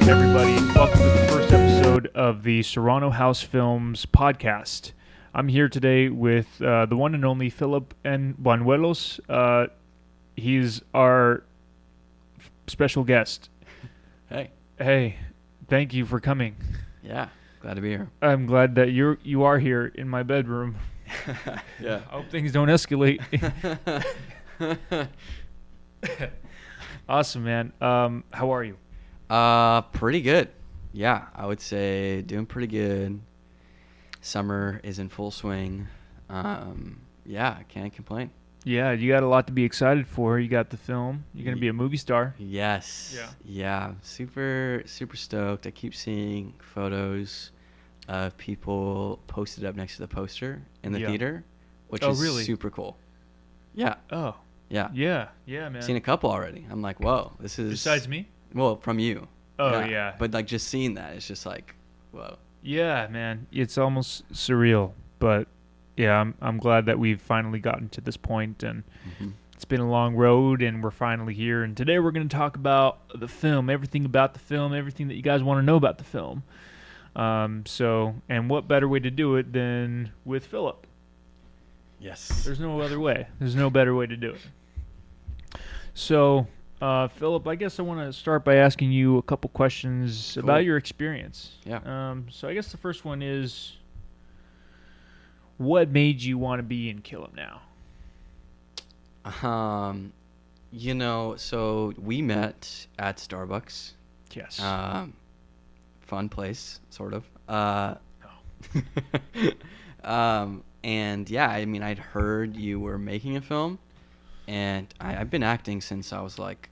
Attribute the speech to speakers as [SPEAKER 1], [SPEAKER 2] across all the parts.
[SPEAKER 1] everybody. Welcome to the first episode of the Serrano House Films podcast. I'm here today with the one and only Philip N. Banuelos. He's our special guest.
[SPEAKER 2] Hey.
[SPEAKER 1] Hey, thank you for coming.
[SPEAKER 2] Yeah, glad to be here.
[SPEAKER 1] I'm glad that you are here in my bedroom.
[SPEAKER 2] Yeah.
[SPEAKER 1] I hope things don't escalate. Awesome, man. How are you?
[SPEAKER 2] Pretty good. Yeah, I would say doing pretty good. Summer is in full swing. Yeah, I can't complain.
[SPEAKER 1] Yeah, you got a lot to be excited for. You got the film. You're going to be a movie star.
[SPEAKER 2] Yes. Yeah, super stoked. I keep seeing photos of people posted up next to the poster in the theater, which is
[SPEAKER 1] really?
[SPEAKER 2] super cool. Yeah.
[SPEAKER 1] Oh.
[SPEAKER 2] Yeah.
[SPEAKER 1] Yeah, man.
[SPEAKER 2] I've seen a couple already. I'm like, whoa, this is...
[SPEAKER 1] Besides me?
[SPEAKER 2] Well, from you.
[SPEAKER 1] Oh, yeah.
[SPEAKER 2] But like just seeing that, it's just like, whoa.
[SPEAKER 1] Yeah, man. It's almost surreal, but yeah, I'm glad that we've finally gotten to this point, and it's been a long road, and we're finally here. And today we're going to talk about the film, everything about the film, everything that you guys want to know about the film. And what better way to do it than with Philip?
[SPEAKER 2] Yes.
[SPEAKER 1] There's no other way. There's no better way to do it. So, Philip, I guess I want to start by asking you a couple questions about your experience.
[SPEAKER 2] Yeah.
[SPEAKER 1] So I guess the first one is, what made you want to be in Kill 'Em Now?
[SPEAKER 2] So we met at Starbucks.
[SPEAKER 1] Yes.
[SPEAKER 2] Fun place, sort of.
[SPEAKER 1] Oh.
[SPEAKER 2] And yeah, I mean, I'd heard you were making a film, and I've been acting since I was like,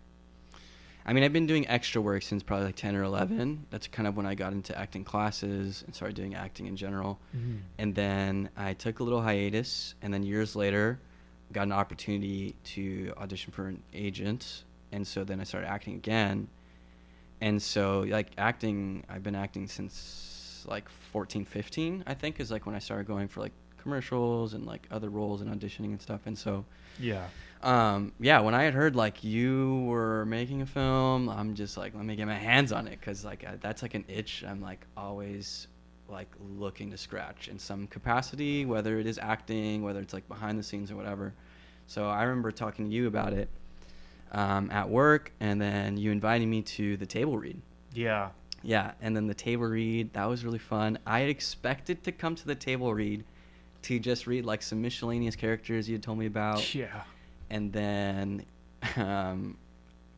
[SPEAKER 2] I've been doing extra work since probably like 10 or 11. That's kind of when I got into acting classes and started doing acting in general.
[SPEAKER 1] Mm-hmm.
[SPEAKER 2] And then I took a little hiatus, and then years later got an opportunity to audition for an agent. And so then I started acting again. And so like acting, I've been acting since like 14, 15, I think, is like when I started going for like commercials and like other roles and auditioning and stuff. And so
[SPEAKER 1] Yeah.
[SPEAKER 2] when I had heard like you were making a film, I'm just like, let me get my hands on it, because like that's like an itch I'm like always like looking to scratch in some capacity, whether it is acting, whether it's like behind the scenes or whatever. So I remember talking to you about it at work, and then you invited me to the table read.
[SPEAKER 1] Yeah.
[SPEAKER 2] Yeah, and then the table read, that was really fun. I had expected to come to the table read to just read like some miscellaneous characters you had told me about.
[SPEAKER 1] Yeah.
[SPEAKER 2] And then,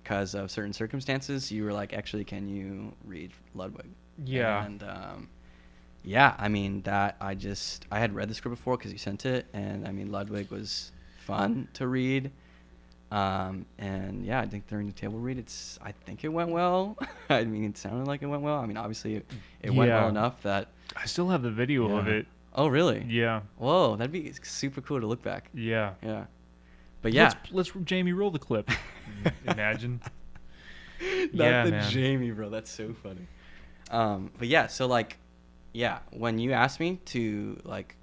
[SPEAKER 2] because of certain circumstances, you were like, actually, can you read Ludwig?
[SPEAKER 1] Yeah.
[SPEAKER 2] And, I had read the script before because you sent it. And, Ludwig was fun to read. I think during the table read, I think it went well. It sounded like it went well. Obviously, it went well enough that...
[SPEAKER 1] I still have the video of it.
[SPEAKER 2] Oh, really?
[SPEAKER 1] Yeah.
[SPEAKER 2] Whoa, that'd be super cool to look back.
[SPEAKER 1] Yeah.
[SPEAKER 2] Yeah. But yeah.
[SPEAKER 1] Let's Jamie roll the clip. Imagine.
[SPEAKER 2] Not the
[SPEAKER 1] man.
[SPEAKER 2] Jamie, bro. That's so funny. But yeah, so like, yeah, when you asked me to like,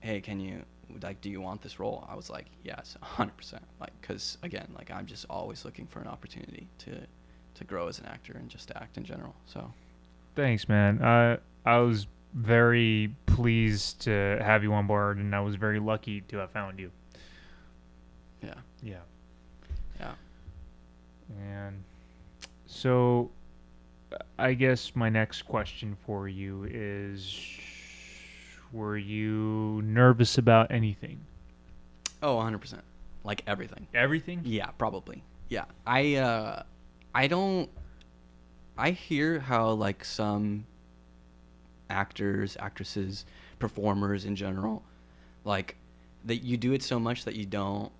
[SPEAKER 2] hey, can you like, do you want this role? I was like, yes, 100%. Like, because again, like I'm just always looking for an opportunity to grow as an actor and just to act in general. So.
[SPEAKER 1] Thanks, man. I was very pleased to have you on board, and I was very lucky to have found you.
[SPEAKER 2] Yeah.
[SPEAKER 1] Yeah.
[SPEAKER 2] Yeah.
[SPEAKER 1] And so I guess my next question for you is, were you nervous about anything?
[SPEAKER 2] Oh, 100%. Like everything.
[SPEAKER 1] Everything?
[SPEAKER 2] Yeah, probably. Yeah. I hear how like some actors, actresses, performers in general, like that you do it so much that you don't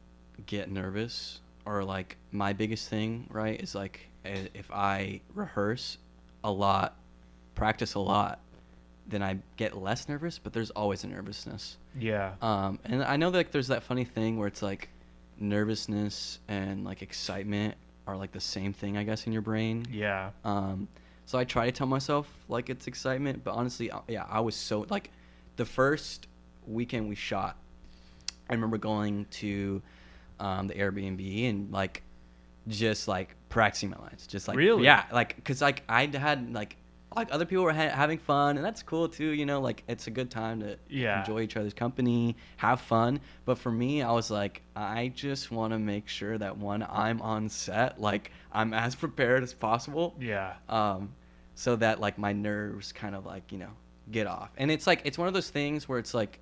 [SPEAKER 2] get nervous. Or like my biggest thing, right, is like if I rehearse a lot, practice a lot, then I get less nervous, but there's always a nervousness.
[SPEAKER 1] Yeah.
[SPEAKER 2] And I know that like, there's that funny thing where it's like nervousness and like excitement are like the same thing, I guess, in your brain.
[SPEAKER 1] Yeah.
[SPEAKER 2] So I try to tell myself like it's excitement, but honestly, yeah, I was so like the first weekend we shot, I remember going to the Airbnb and like just like practicing my lines. Just like
[SPEAKER 1] Really?
[SPEAKER 2] yeah, like because like I had like other people were having fun, and that's cool too. You know, like it's a good time to
[SPEAKER 1] Yeah.
[SPEAKER 2] enjoy each other's company, have fun. But for me, I was like, I just want to make sure that when I'm on set, like I'm as prepared as possible.
[SPEAKER 1] Yeah.
[SPEAKER 2] So that like my nerves kind of like get off. And it's like it's one of those things where it's like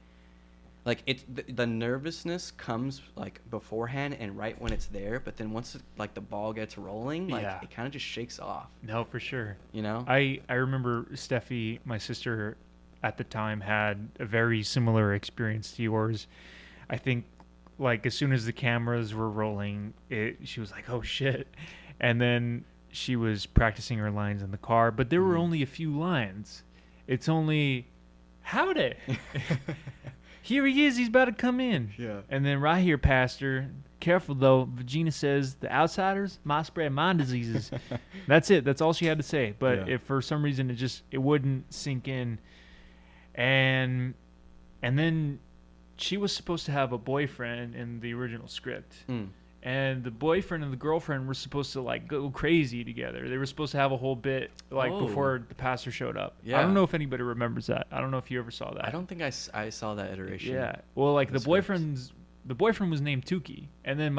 [SPEAKER 2] it's the nervousness comes like beforehand and right when it's there, but then once like the ball gets rolling, like
[SPEAKER 1] Yeah.
[SPEAKER 2] it kind of just shakes off.
[SPEAKER 1] No, for sure.
[SPEAKER 2] You know?
[SPEAKER 1] I remember Steffi, my sister, at the time had a very similar experience to yours. I think, like, as soon as the cameras were rolling, she was like, "Oh shit!" And then she was practicing her lines in the car, but there were only a few lines. It's only, "Howdy." Here he is. He's about to come in.
[SPEAKER 2] Yeah.
[SPEAKER 1] And then right here, Pastor. Careful though. Virginia says the outsiders might spread mind diseases. That's it. That's all she had to say. But if for some reason it wouldn't sink in, and then she was supposed to have a boyfriend in the original script. And the boyfriend and the girlfriend were supposed to like go crazy together. They were supposed to have a whole bit like before the pastor showed up.
[SPEAKER 2] Yeah.
[SPEAKER 1] I don't know if anybody remembers that. I don't know if you ever saw that.
[SPEAKER 2] I don't think I saw that iteration.
[SPEAKER 1] Yeah. Well, like the
[SPEAKER 2] script.
[SPEAKER 1] boyfriend was named Tukey, and then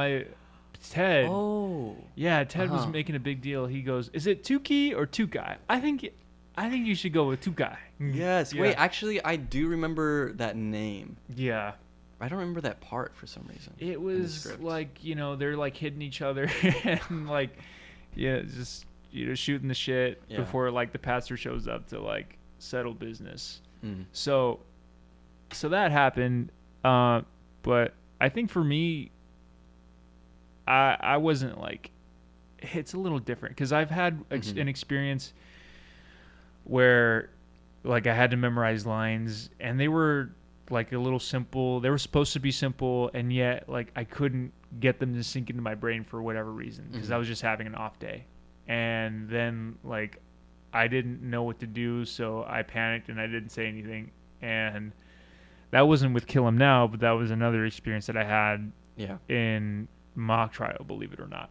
[SPEAKER 1] Ted.
[SPEAKER 2] Oh.
[SPEAKER 1] Yeah, Ted was making a big deal. He goes, "Is it Tukey or Tukai? I think you should go with Tukai."
[SPEAKER 2] Yes.
[SPEAKER 1] Yeah.
[SPEAKER 2] Wait, actually, I do remember that name.
[SPEAKER 1] Yeah.
[SPEAKER 2] I don't remember that part for some reason.
[SPEAKER 1] It was like, they're like hitting each other and like, just, shooting the shit before like the pastor shows up to like settle business. So that happened. But I think for me, I wasn't like, it's a little different because I've had an experience where like I had to memorize lines and they were like a little simple. They were supposed to be simple, and yet like I couldn't get them to sink into my brain for whatever reason because I was just having an off day. And then like I didn't know what to do, so I panicked and I didn't say anything. And that wasn't with Kill 'Em Now, but that was another experience that I had in mock trial, believe it or not.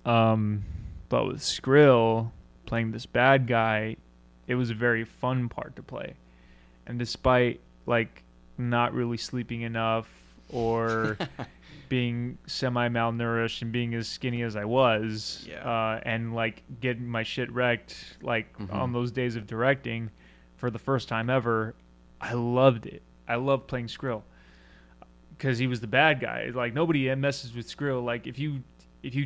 [SPEAKER 1] But with Skrill playing this bad guy, it was a very fun part to play. And despite like not really sleeping enough or being semi-malnourished and being as skinny as I was, and like getting my shit wrecked like on those days of directing for the first time ever, I loved it. I loved playing Skrill because he was the bad guy. Like nobody messes with Skrill. Like if you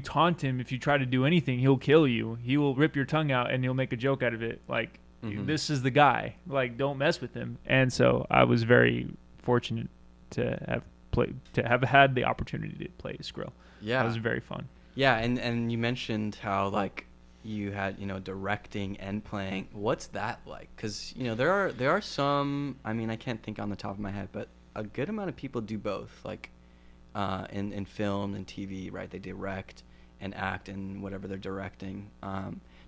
[SPEAKER 1] taunt him, if you try to do anything, he'll kill you. He will rip your tongue out and he'll make a joke out of it. Like this is the guy. Like don't mess with him. And so I was very fortunate to have had the opportunity to play Skrill.
[SPEAKER 2] Yeah,
[SPEAKER 1] it was very fun.
[SPEAKER 2] Yeah, and you mentioned how like you had directing and playing. What's that like? Because there are some. I mean, I can't think on the top of my head, but a good amount of people do both. Like in film and TV, right? They direct and act in whatever they're directing.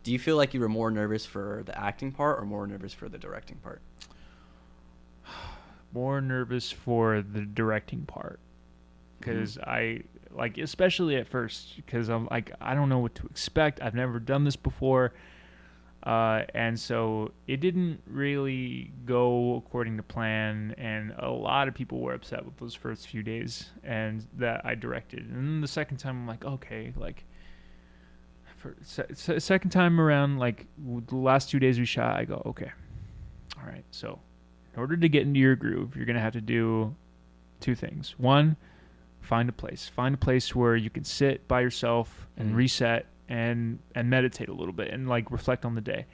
[SPEAKER 2] Do you feel like you were more nervous for the acting part or more nervous for the directing part?
[SPEAKER 1] More nervous for the directing part because I like, especially at first, because I'm like, I don't know what to expect. I've never done this before. And so it didn't really go according to plan. And a lot of people were upset with those first few days and that I directed. And then the second time I'm like, okay, like for second time around, like the last 2 days we shot, I go, okay, all right. So in order to get into your groove, you're going to have to do two things. One, find a place where you can sit by yourself and reset and meditate a little bit and like reflect on the day.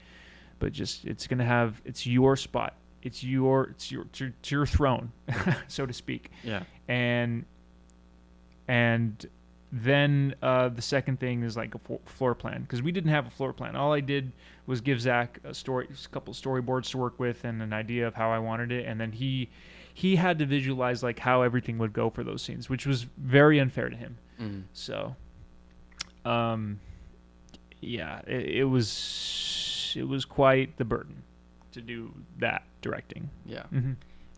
[SPEAKER 1] But just it's your spot. It's your throne, so to speak.
[SPEAKER 2] Yeah.
[SPEAKER 1] And then the second thing is like a floor plan, because we didn't have a floor plan. All I did was give Zach a couple storyboards to work with and an idea of how I wanted it, and then he had to visualize like how everything would go for those scenes, which was very unfair to him. So, yeah, it was quite the burden to do that directing.
[SPEAKER 2] Yeah,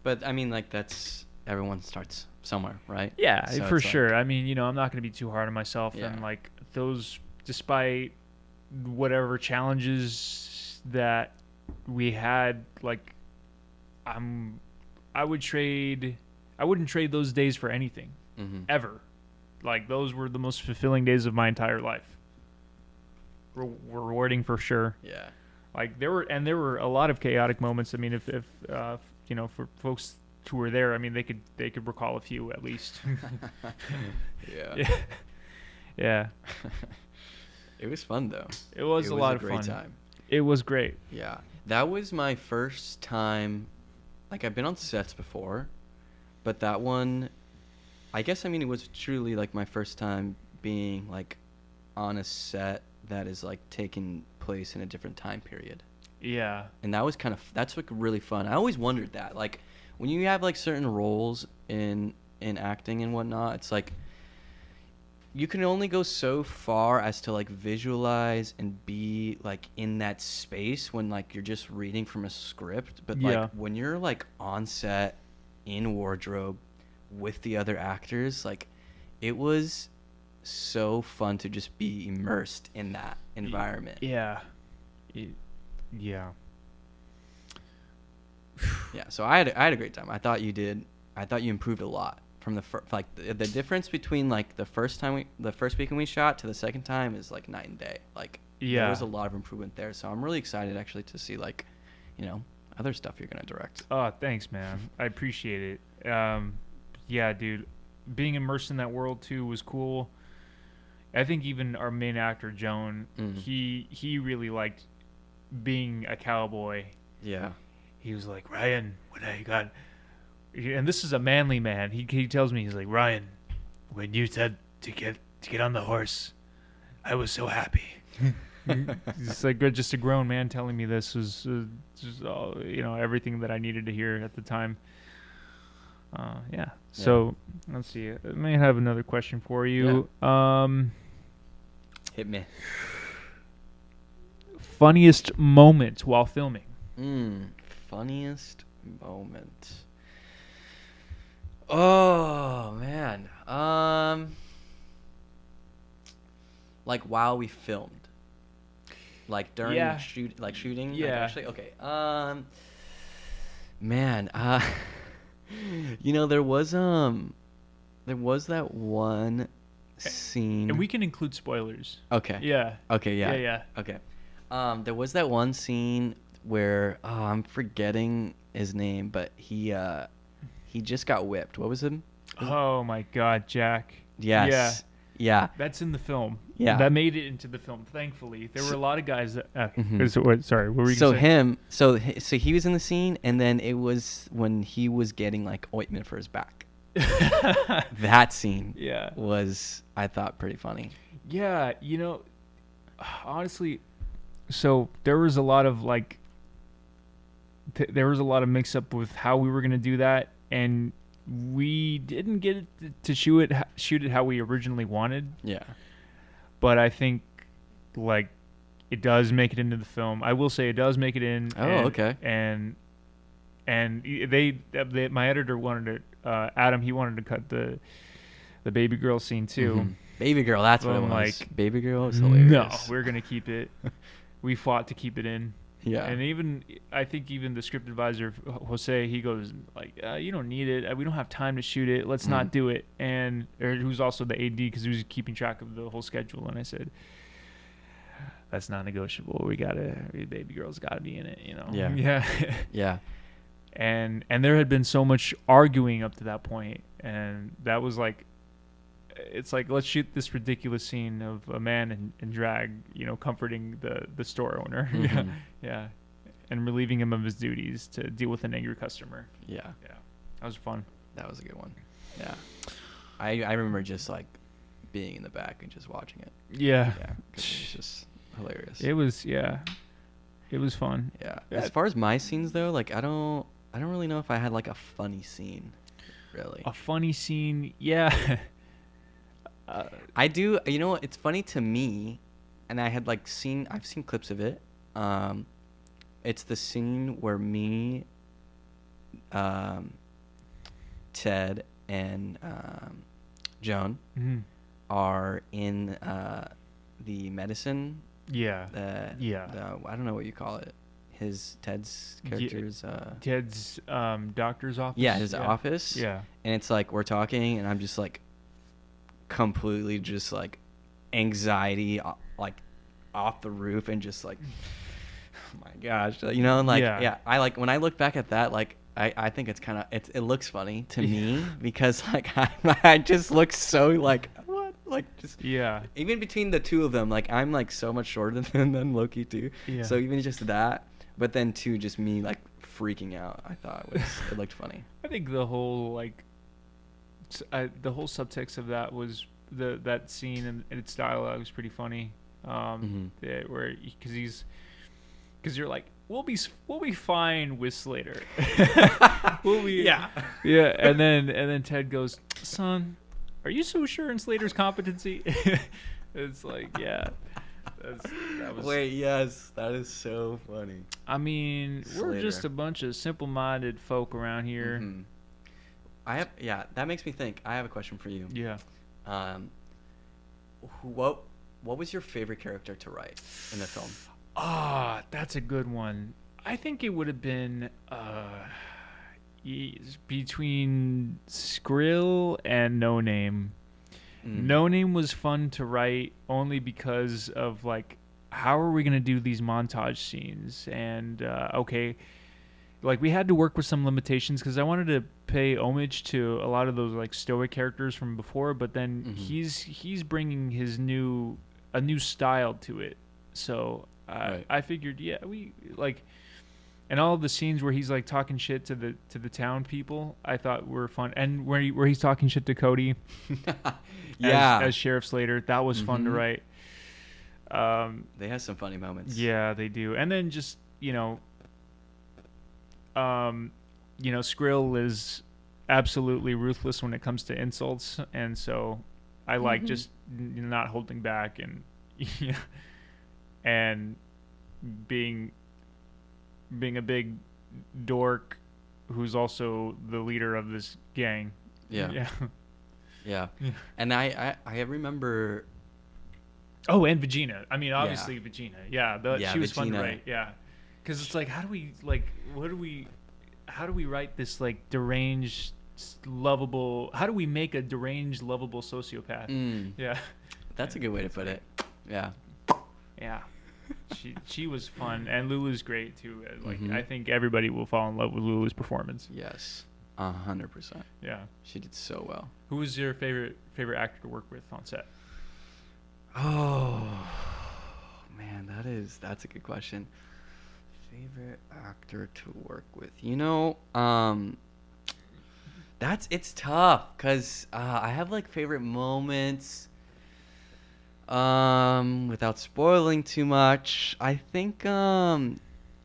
[SPEAKER 2] but I mean, like everyone starts somewhere, right?
[SPEAKER 1] Yeah,
[SPEAKER 2] So
[SPEAKER 1] for sure. I mean, I'm not going to be too hard on myself,
[SPEAKER 2] Yeah.
[SPEAKER 1] and like those despite whatever challenges that we had, like I'm I would trade I wouldn't trade those days for anything
[SPEAKER 2] Mm-hmm.
[SPEAKER 1] ever. Like those were the most fulfilling days of my entire life. Rewarding for sure.
[SPEAKER 2] Yeah.
[SPEAKER 1] Like there were a lot of chaotic moments. I mean, if for folks who were there, I mean they could recall a few at least.
[SPEAKER 2] Yeah.
[SPEAKER 1] Yeah. Yeah.
[SPEAKER 2] It was fun though.
[SPEAKER 1] It was a lot of
[SPEAKER 2] great
[SPEAKER 1] fun.
[SPEAKER 2] time.
[SPEAKER 1] It was great.
[SPEAKER 2] Yeah. That was my first time. Like I've been on sets before, but that one, I guess it was truly like my first time being like on a set that is like taking place in a different time period.
[SPEAKER 1] Yeah.
[SPEAKER 2] And that's like really fun. I always wondered that, like when you have like certain roles in acting and whatnot, it's like you can only go so far as to like visualize and be like in that space when like you're just reading from a script, but
[SPEAKER 1] Yeah.
[SPEAKER 2] like when you're like on set in wardrobe with the other actors, like it was so fun to just be immersed in that environment.
[SPEAKER 1] Yeah. Yeah.
[SPEAKER 2] Yeah, so I had a great time. I thought you improved a lot from the difference between like the first weekend we shot to the second time is like night and day. Like
[SPEAKER 1] Yeah.
[SPEAKER 2] there was a lot of improvement there. So I'm really excited actually to see like, other stuff you're gonna direct.
[SPEAKER 1] Oh, thanks, man. I appreciate it. Yeah, dude. Being immersed in that world too was cool. I think even our main actor Joan, he really liked being a cowboy.
[SPEAKER 2] Yeah.
[SPEAKER 1] He was like, Ryan, what I got? And this is a manly man. He tells me, he's like, Ryan, when you said to get on the horse, I was so happy. It's like just a grown man telling me this was just all, everything that I needed to hear at the time. Yeah. So let's see. I may have another question for you.
[SPEAKER 2] Hit me.
[SPEAKER 1] Funniest moment while filming.
[SPEAKER 2] Funniest moment. Oh man. Like while we filmed. Like during shooting.
[SPEAKER 1] Yeah.
[SPEAKER 2] Like actually, okay. Man. There was that one scene.
[SPEAKER 1] And we can include spoilers.
[SPEAKER 2] Okay.
[SPEAKER 1] Yeah.
[SPEAKER 2] Okay. Yeah.
[SPEAKER 1] Yeah.
[SPEAKER 2] Okay. There was that one scene where I'm forgetting his name, but he just got whipped. What was him?
[SPEAKER 1] Oh my God, Jack.
[SPEAKER 2] Yes. Yeah.
[SPEAKER 1] That's in the film.
[SPEAKER 2] Yeah.
[SPEAKER 1] That made it into the film. Thankfully, there were a lot of guys that.
[SPEAKER 2] Mhm.
[SPEAKER 1] Sorry, what were you gonna say?
[SPEAKER 2] So he was in the scene, and then it was when he was getting like ointment for his back. That scene.
[SPEAKER 1] Yeah.
[SPEAKER 2] Was, I thought, pretty funny.
[SPEAKER 1] Yeah, honestly, so there was a lot of like, there was a lot of mix up with how we were gonna do that, and we didn't get to shoot it how we originally wanted.
[SPEAKER 2] Yeah.
[SPEAKER 1] But I think like it does make it into the film. I will say it does make it in.
[SPEAKER 2] Oh, okay.
[SPEAKER 1] And my editor wanted it. Adam, he wanted to cut the baby girl scene too.
[SPEAKER 2] Mm-hmm. Baby girl, that's
[SPEAKER 1] So
[SPEAKER 2] what it
[SPEAKER 1] I'm
[SPEAKER 2] was.
[SPEAKER 1] like,
[SPEAKER 2] Baby girl was hilarious.
[SPEAKER 1] No, we're gonna keep it. We fought to keep it in.
[SPEAKER 2] Yeah.
[SPEAKER 1] And I think even the script advisor Jose, he goes like, "You don't need it. We don't have time to shoot it. Let's not do it." And who's also the AD because he was keeping track of the whole schedule. And I said, "That's not negotiable. Baby girl's got to be in it."
[SPEAKER 2] Yeah.
[SPEAKER 1] Yeah.
[SPEAKER 2] Yeah.
[SPEAKER 1] And there had been so much arguing up to that point, and that was like, it's like, let's shoot this ridiculous scene of a man in drag, comforting the store owner.
[SPEAKER 2] Mm-hmm.
[SPEAKER 1] Yeah, and relieving him of his duties to deal with an angry customer.
[SPEAKER 2] Yeah.
[SPEAKER 1] That was fun.
[SPEAKER 2] That was a good one. Yeah. I remember just like being in the back and just watching it.
[SPEAKER 1] Yeah.
[SPEAKER 2] Yeah. 'Cause it was just hilarious.
[SPEAKER 1] It was, yeah. It was fun.
[SPEAKER 2] Yeah. As far as my scenes though, like I don't really know if I had like a funny scene, really.
[SPEAKER 1] A funny scene, yeah.
[SPEAKER 2] I do. You know what? It's funny to me, and I had I've seen clips of it. It's the scene where me, Ted, and Joan
[SPEAKER 1] Mm-hmm.
[SPEAKER 2] are in the medicine.
[SPEAKER 1] Yeah.
[SPEAKER 2] The
[SPEAKER 1] Yeah.
[SPEAKER 2] I don't know what you call it. Ted's character's
[SPEAKER 1] Ted's doctor's office.
[SPEAKER 2] yeah, his office.
[SPEAKER 1] Yeah.
[SPEAKER 2] And it's like we're talking, and I'm just like completely just like anxiety like off the roof, and just like oh my gosh, you know, and like yeah, I like when I look back at that, like I think it's kind of it looks funny to me because like I just look so like what like just even between the two of them, like I'm like so much shorter than Loki too. Yeah. So even just that, but then too just me like freaking out, I thought it looked funny.
[SPEAKER 1] I think the whole like the whole subtext of that was that scene and its dialogue was pretty funny. Where because you're like we'll be fine with Slater. We'll be yeah, and then Ted goes, son, are you so sure in Slater's competency? It's like that was
[SPEAKER 2] wait, yes, that is so funny.
[SPEAKER 1] I mean, we're just a bunch of simple-minded folk around here.
[SPEAKER 2] That makes me think. I have a question for you.
[SPEAKER 1] Yeah.
[SPEAKER 2] What was your favorite character to write in the film?
[SPEAKER 1] That's a good one. I think it would have been between Skrill and No Name. No Name was fun to write only because of like how are we going to do these montage scenes, and like we had to work with some limitations because I wanted to pay homage to a lot of those like stoic characters from before, but then he's bringing a new style to it. So I figured, we like, and all of the scenes where he's like talking shit to the town people, I thought were fun, and where he's talking shit to Cody, as Sheriff Slater, that was fun to write.
[SPEAKER 2] They have some funny moments.
[SPEAKER 1] Yeah, they do, and then just Skrill is absolutely ruthless when it comes to insults, and so I like just not holding back and being a big dork who's also the leader of this gang. Yeah. And I remember. Oh, and Vegina. I mean, obviously Vegina. Yeah, she was fun to write. Yeah, because it's like, how do we write this like deranged, lovable? How do we make a deranged, lovable sociopath? Yeah,
[SPEAKER 2] that's a good way to put it. Yeah.
[SPEAKER 1] She was fun, and Lulu's great too. Like I think everybody will fall in love with Lulu's performance.
[SPEAKER 2] Yes, 100%.
[SPEAKER 1] Yeah,
[SPEAKER 2] she did so well.
[SPEAKER 1] Who was your favorite actor to work with on set?
[SPEAKER 2] Oh man, that's a good question. Favorite actor to work with? It's tough because I have like favorite moments. Without spoiling too much, I think
[SPEAKER 1] Oh,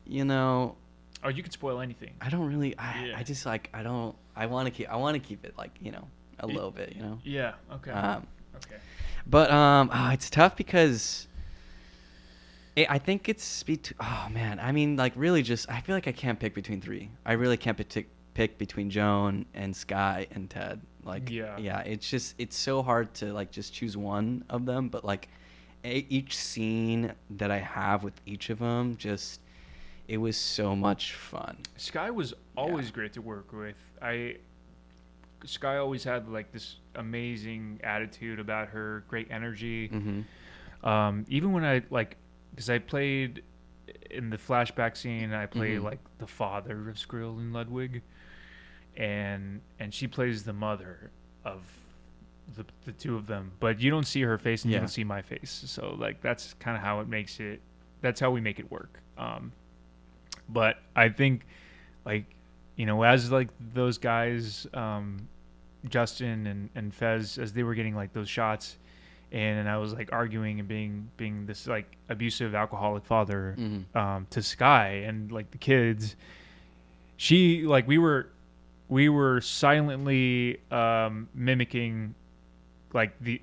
[SPEAKER 1] you could spoil anything.
[SPEAKER 2] I don't really. I just like I don't. I want to keep it like a little bit.
[SPEAKER 1] Yeah. Okay. Okay.
[SPEAKER 2] But it's tough because I think it's oh man, I mean like really just I feel like I can't pick between three. I really can't pick between Joan and Sky and Ted. Like it's so hard to like just choose one of them, but like each scene that I have with each of them, just it was so much fun.
[SPEAKER 1] Sky was always great to work with. Sky always had like this amazing attitude about her, great energy. Even when I like, because I played in the flashback scene, I played like the father of Skrill and Ludwig, and she plays the mother of the two of them, but you don't see her face and you don't see my face, so like that's kind of how it makes it. That's how we make it work. But I think like as like those guys, Justin and Fez, as they were getting like those shots, and I was like arguing and being this like abusive alcoholic father to Sky and like the kids, she like we were silently mimicking like the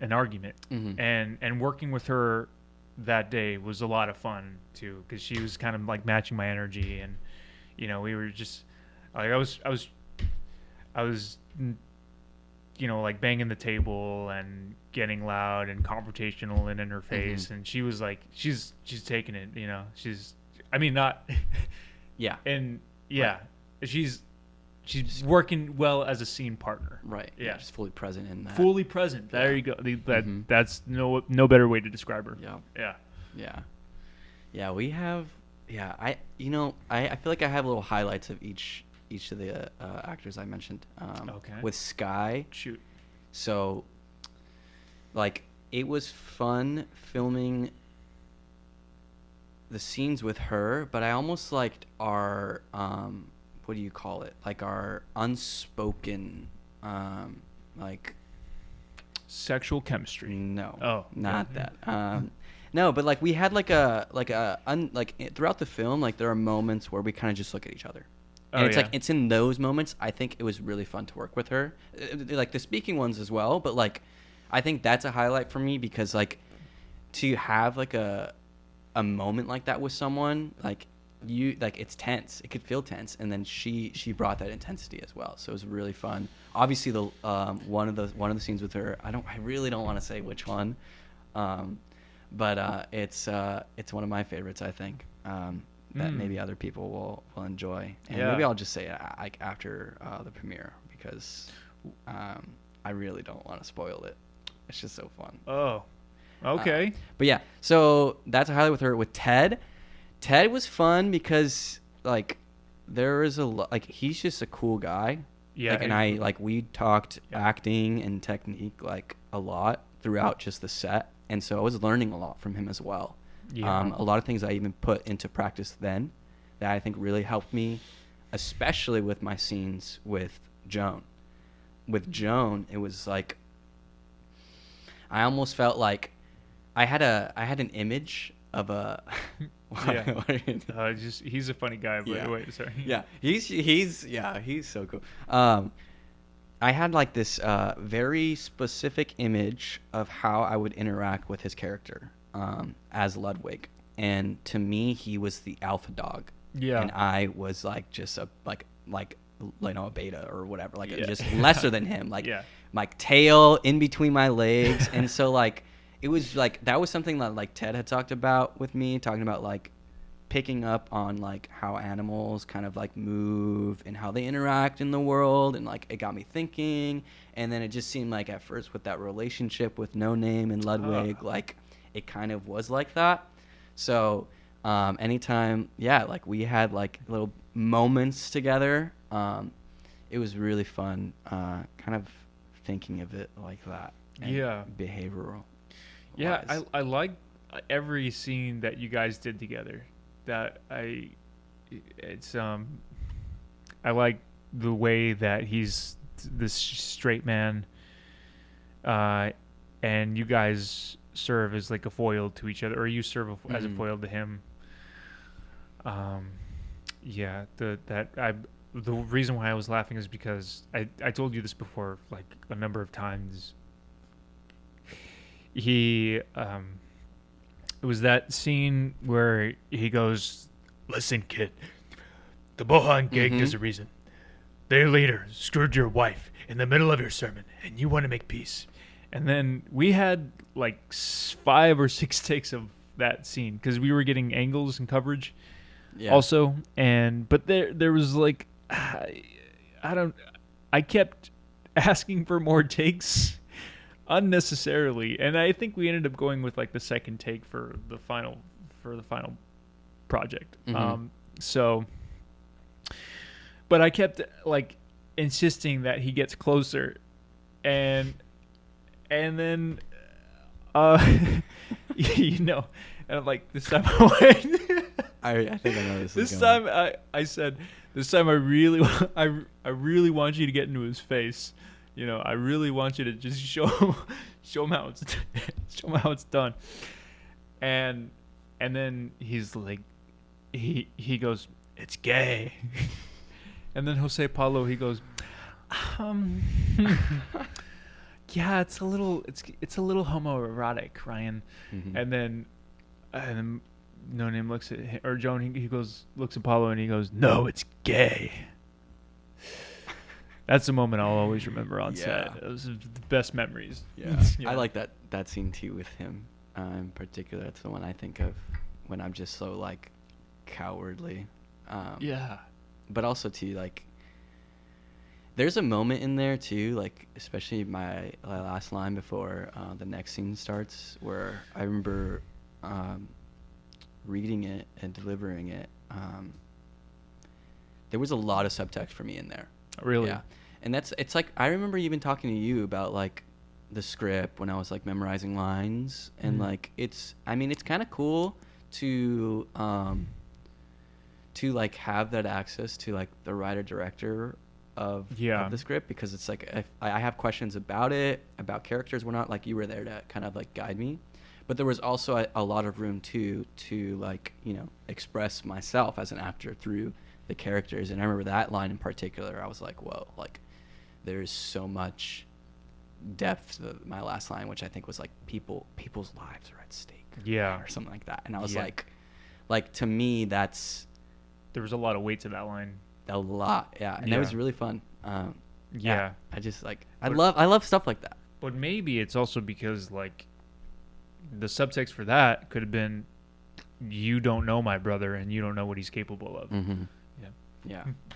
[SPEAKER 1] an argument, and working with her that day was a lot of fun too, because she was kind of like matching my energy, and we were just like I was like banging the table and getting loud and confrontational and in her face, and she was like, she's taking it, she's, I mean, not,
[SPEAKER 2] Yeah.
[SPEAKER 1] and yeah,
[SPEAKER 2] Right.
[SPEAKER 1] she's working well as a scene partner.
[SPEAKER 2] Right.
[SPEAKER 1] Yeah.
[SPEAKER 2] Just fully present in that.
[SPEAKER 1] Fully present.
[SPEAKER 2] Yeah.
[SPEAKER 1] There you go. That's no better way to describe her.
[SPEAKER 2] Yeah.
[SPEAKER 1] Yeah.
[SPEAKER 2] Yeah. Yeah. We have. Yeah. I feel like I have little highlights of each of the actors I mentioned.
[SPEAKER 1] Okay.
[SPEAKER 2] With Sky.
[SPEAKER 1] Shoot.
[SPEAKER 2] So, like, it was fun filming the scenes with her, but I almost liked our what do you call it? Like our unspoken like
[SPEAKER 1] Sexual chemistry.
[SPEAKER 2] no.
[SPEAKER 1] Oh,
[SPEAKER 2] not
[SPEAKER 1] yeah.
[SPEAKER 2] that. No, but like we had like throughout the film, like there are moments where we kind of just look at each other. And it's like it's in those moments I think it was really fun to work with her. Like the speaking ones as well, but like I think that's a highlight for me because like to have like a moment like that with someone, like you, like it's tense. It could feel tense, and then she brought that intensity as well. So it was really fun. Obviously, the one of the scenes with her, I really don't want to say which one, but it's one of my favorites. I think that maybe other people will enjoy, and maybe I'll just say it like after the premiere because I really don't want to spoil it. It's just so fun.
[SPEAKER 1] Oh, okay.
[SPEAKER 2] But yeah, so that's a highlight with her. With Ted was fun because like there is like he's just a cool guy.
[SPEAKER 1] Yeah.
[SPEAKER 2] Like, and I like we talked acting and technique like a lot throughout just the set, and so I was learning a lot from him as well.
[SPEAKER 1] Yeah.
[SPEAKER 2] A lot of things I even put into practice then that I think really helped me, especially with my scenes with Joan. With Joan, it was like I almost felt like I had an image of a
[SPEAKER 1] just he's a funny guy. But wait, sorry.
[SPEAKER 2] Yeah, he's so cool. I had like this very specific image of how I would interact with his character as Ludwig, and to me, he was the alpha dog.
[SPEAKER 1] Yeah,
[SPEAKER 2] and I was like just a a beta or whatever, like just lesser than him, like tail in between my legs, and so like. It was like that was something that like Ted had talked about with me, talking about like picking up on like how animals kind of like move and how they interact in the world, and like it got me thinking. And then it just seemed like at first with that relationship with No Name and Ludwig, like it kind of was like that. So anytime, like we had like little moments together, it was really fun. Kind of thinking of it like that. And behavioral.
[SPEAKER 1] Yeah, I like every scene that you guys did together. I like the way that he's this straight man, and you guys serve as like a foil to each other, or you serve as a foil to him. The reason why I was laughing is because I told you this before like a number of times. It was that scene where he goes, "Listen, kid, the Bohan gang is a reason. Their leader screwed your wife in the middle of your sermon, and you want to make peace." And then we had like 5 or 6 takes of that scene because we were getting angles and coverage also. But there was like, I kept asking for more takes unnecessarily, and I think we ended up going with like the second take for the final project. But I kept like insisting that he gets closer, and then and I'm like, this time
[SPEAKER 2] I think I know this.
[SPEAKER 1] This time I said, this time I really want you to get into his face. I really want you to just show him how it's done. And then he's like, he goes, "It's gay." And then Jose Paulo, he goes, "Yeah, it's a little homoerotic, Ryan." And then No Name looks at him, or Joan, he looks at Paulo and he goes, "No, it's gay." That's a moment I'll always remember on
[SPEAKER 2] Yeah.
[SPEAKER 1] set. It was the best memories.
[SPEAKER 2] Yeah. I like that scene too with him in particular. That's the one I think of when I'm just so like cowardly.
[SPEAKER 1] Yeah.
[SPEAKER 2] But also too like there's a moment in there too, like especially my last line before the next scene starts, where I remember reading it and delivering it. There was a lot of subtext for me in there.
[SPEAKER 1] Really?
[SPEAKER 2] Yeah, and it's like I remember even talking to you about like the script when I was like memorizing lines, and like it's kind of cool to like have that access to like the writer director of the script, because it's like if I have questions about it, about characters, we're not like you were there to kind of like guide me, but there was also a lot of room to like, you know, express myself as an actor through the characters. And I remember that line in particular, I was like, whoa, like there's so much depth to my last line, which I think was like people's lives are at stake, or something like that. And I was like to me that's,
[SPEAKER 1] there was a lot of weight to that line.
[SPEAKER 2] a lot, and that was really fun. I just like I
[SPEAKER 1] But-
[SPEAKER 2] love stuff like that.
[SPEAKER 1] But maybe it's also because like the subtext for that could have been, you don't know my brother and you don't know what he's capable of.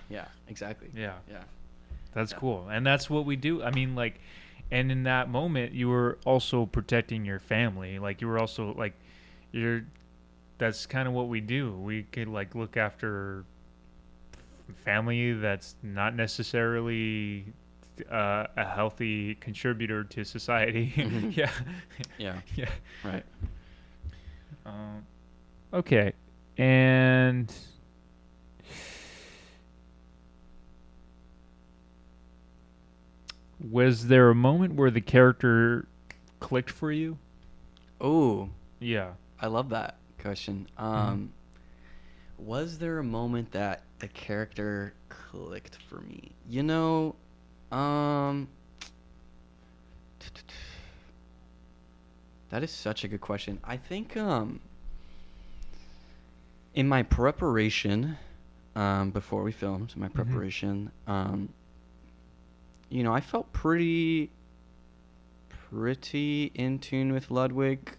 [SPEAKER 2] Yeah, exactly.
[SPEAKER 1] Yeah.
[SPEAKER 2] Yeah.
[SPEAKER 1] That's cool. And that's what we do. I mean, like, and in that moment, you were also protecting your family. Like, you were also, like, that's kind of what we do. We could, like, look after family that's not necessarily a healthy contributor to society.
[SPEAKER 2] Mhm.
[SPEAKER 1] Yeah.
[SPEAKER 2] Yeah. Right.
[SPEAKER 1] Okay. And was there a moment where the character clicked for you?
[SPEAKER 2] Oh,
[SPEAKER 1] Yeah.
[SPEAKER 2] I love that question. Was there a moment that the character clicked for me? You know, that is such a good question. I think in my preparation, before we filmed, my preparation, you know, I felt pretty in tune with Ludwig.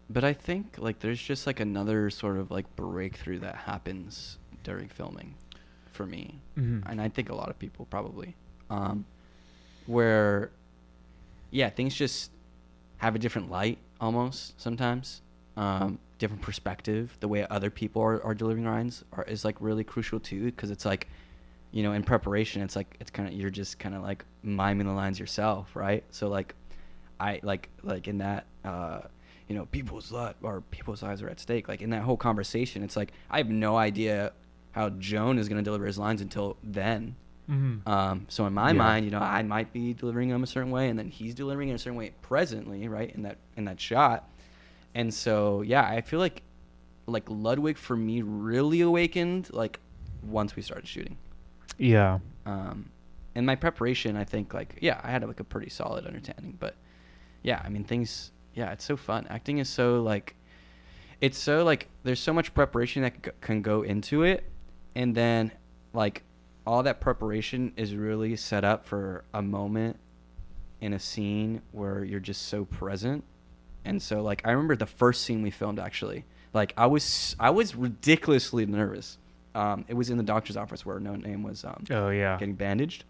[SPEAKER 2] But I think like there's just like another sort of like breakthrough that happens during filming for me. And I think a lot of people probably, where things just have a different light almost sometimes, different perspective. The way other people are delivering lines is like really crucial too, because it's like, you know, in preparation, it's like it's kind of, you're just kind of like miming the lines yourself, right? So like I like in that you know, people's lives are at stake, like in that whole conversation, it's like I have no idea how Joan is going to deliver his lines until then. So in my mind, you know, I might be delivering them a certain way, and then he's delivering it a certain way presently, right, in that shot. And so I feel like Ludwig for me really awakened like once we started shooting.
[SPEAKER 1] Yeah.
[SPEAKER 2] In my preparation, I think like I had like a pretty solid understanding, but I mean things. It's so fun. Acting is so like, it's so like there's so much preparation that can go into it, and then like all that preparation is really set up for a moment in a scene where you're just so present. And so like I remember the first scene we filmed, actually, like I was ridiculously nervous. It was in the doctor's office where No Name was getting bandaged,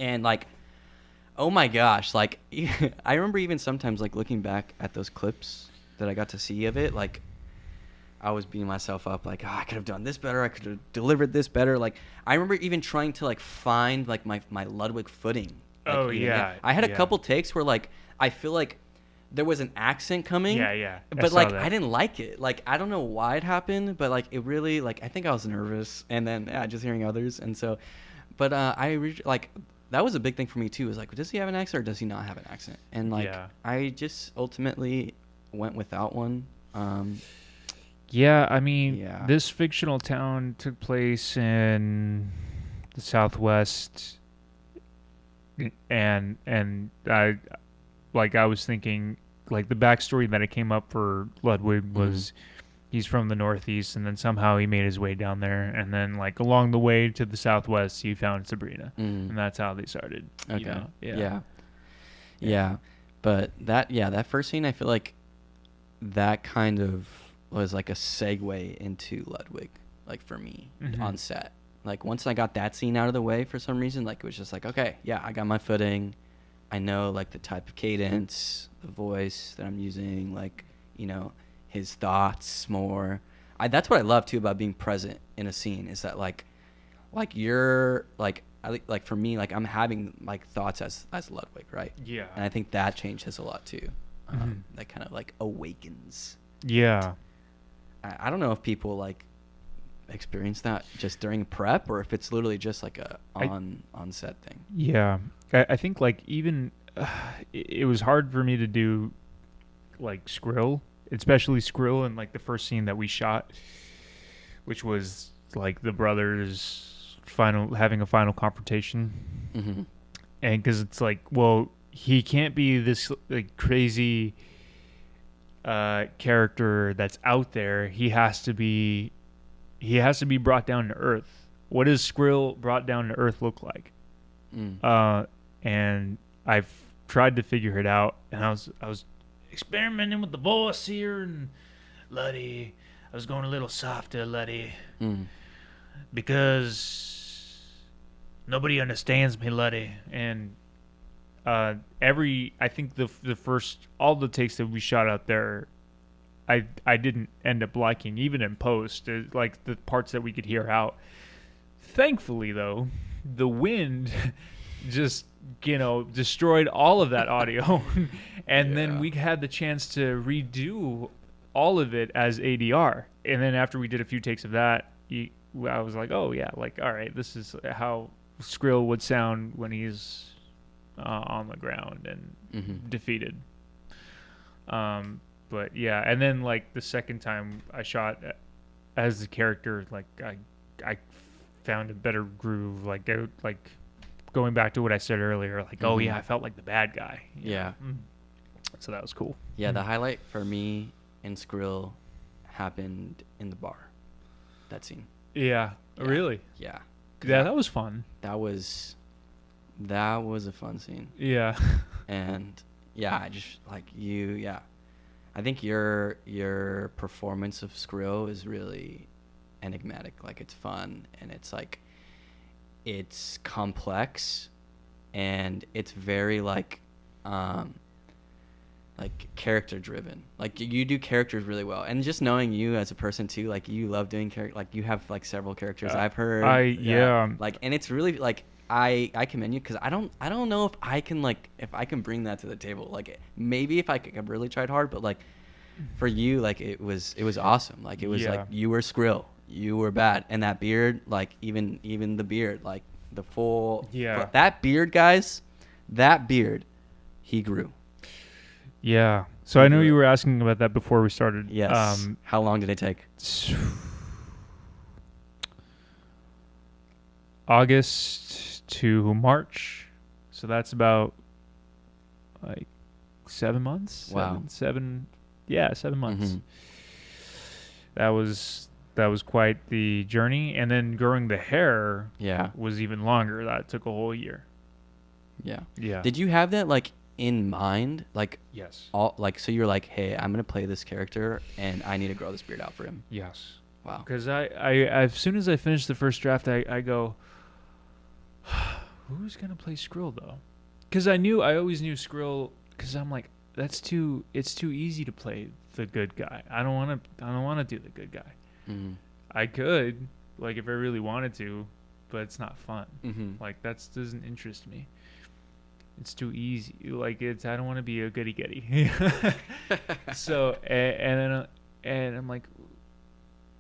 [SPEAKER 2] and like, oh my gosh, like I remember even sometimes like looking back at those clips that I got to see of it, like I was beating myself up like, I could have done this better, I could have delivered this better. Like I remember even trying to like find like my Ludwig footing. Like, I had a couple takes where like I feel like there was an accent coming. But like I didn't like it. Like I don't know why it happened, but like it really, like I think I was nervous, and then just hearing others, and so, but like that was a big thing for me too. Was like, does he have an accent or does he not have an accent? And like I just ultimately went without one.
[SPEAKER 1] I mean, this fictional town took place in the Southwest, and I was thinking, like, the backstory that I came up for Ludwig was he's from the Northeast, and then somehow he made his way down there, and then like along the way to the Southwest, he found Sabrina, and that's how they started.
[SPEAKER 2] Okay.
[SPEAKER 1] You know?
[SPEAKER 2] Yeah. But that first scene, I feel like that kind of was like a segue into Ludwig, like for me on set. Like once I got that scene out of the way, for some reason, like it was just like, okay, yeah, I got my footing. I know like the type of cadence, the voice that I'm using, like, you know, his thoughts more. That's what I love too about being present in a scene, is that like you're like, like for me, like I'm having like thoughts as Ludwig, right?
[SPEAKER 1] Yeah.
[SPEAKER 2] And I think that changes a lot too. That kind of like awakens.
[SPEAKER 1] Yeah.
[SPEAKER 2] I don't know if people like experience that just during prep, or if it's literally just like a on set thing.
[SPEAKER 1] Yeah. I think like even it was hard for me to do like Skrill, especially Skrill in like the first scene that we shot, which was like the brothers having a final confrontation. And because it's like, well, he can't be this like crazy character that's out there. He has to be brought down to earth. What does Skrill brought down to earth look like? And I've tried to figure it out, and I was experimenting with the voice here, and Luddy, I was going a little softer, Luddy, because nobody understands me, Luddy. And I think the first, all the takes that we shot out there, I didn't end up liking, even in post, like the parts that we could hear out. Thankfully, though, the wind just, destroyed all of that audio. And then we had the chance to redo all of it as ADR. And then after we did a few takes of that, I was like, oh, yeah, like, all right, this is how Skrill would sound when he's on the ground and defeated. But yeah, and then like the second time I shot as the character, like I found a better groove, like going back to what I said earlier, like oh yeah, I felt like the bad guy.
[SPEAKER 2] Yeah.
[SPEAKER 1] So that was cool.
[SPEAKER 2] Yeah, the highlight for me in Skrill happened in the bar. That scene.
[SPEAKER 1] Yeah. Really?
[SPEAKER 2] Yeah.
[SPEAKER 1] Yeah, that was fun.
[SPEAKER 2] That was a fun scene.
[SPEAKER 1] Yeah.
[SPEAKER 2] And yeah, I just like you. Yeah, I think your performance of Skrill is really enigmatic. Like it's fun, and it's like it's complex, and it's very like character driven. Like you do characters really well, and just knowing you as a person too, like you love doing character. Like you have like several characters I've heard. Like, and it's really like I commend you, because I don't know if I can bring that to the table. Like maybe if I really tried hard, but like for you, like it was awesome. Like it was like you were Skrill, you were bad, and that beard, like even the beard, like the full that beard, guys, he grew.
[SPEAKER 1] Yeah. So I know you were asking about that before we started.
[SPEAKER 2] Yes. How long did it take?
[SPEAKER 1] August to March. So that's about like 7 months.
[SPEAKER 2] Wow.
[SPEAKER 1] 7 months. That was quite the journey. And then growing the hair was even longer. That took a whole year.
[SPEAKER 2] Yeah.
[SPEAKER 1] Yeah.
[SPEAKER 2] Did you have that like in mind? Like
[SPEAKER 1] yes.
[SPEAKER 2] So you're like, hey, I'm gonna play this character, and I need to grow this beard out for him.
[SPEAKER 1] Yes.
[SPEAKER 2] Wow.
[SPEAKER 1] Because I as soon as I finished the first draft, I go, who's gonna play Skrill though? Because I always knew Skrill. Because I'm like, it's too easy to play the good guy. I don't want to do the good guy. I could, like, if I really wanted to, but it's not fun. Like that doesn't interest me. It's too easy. Like I don't want to be a goody goody. So and I'm like,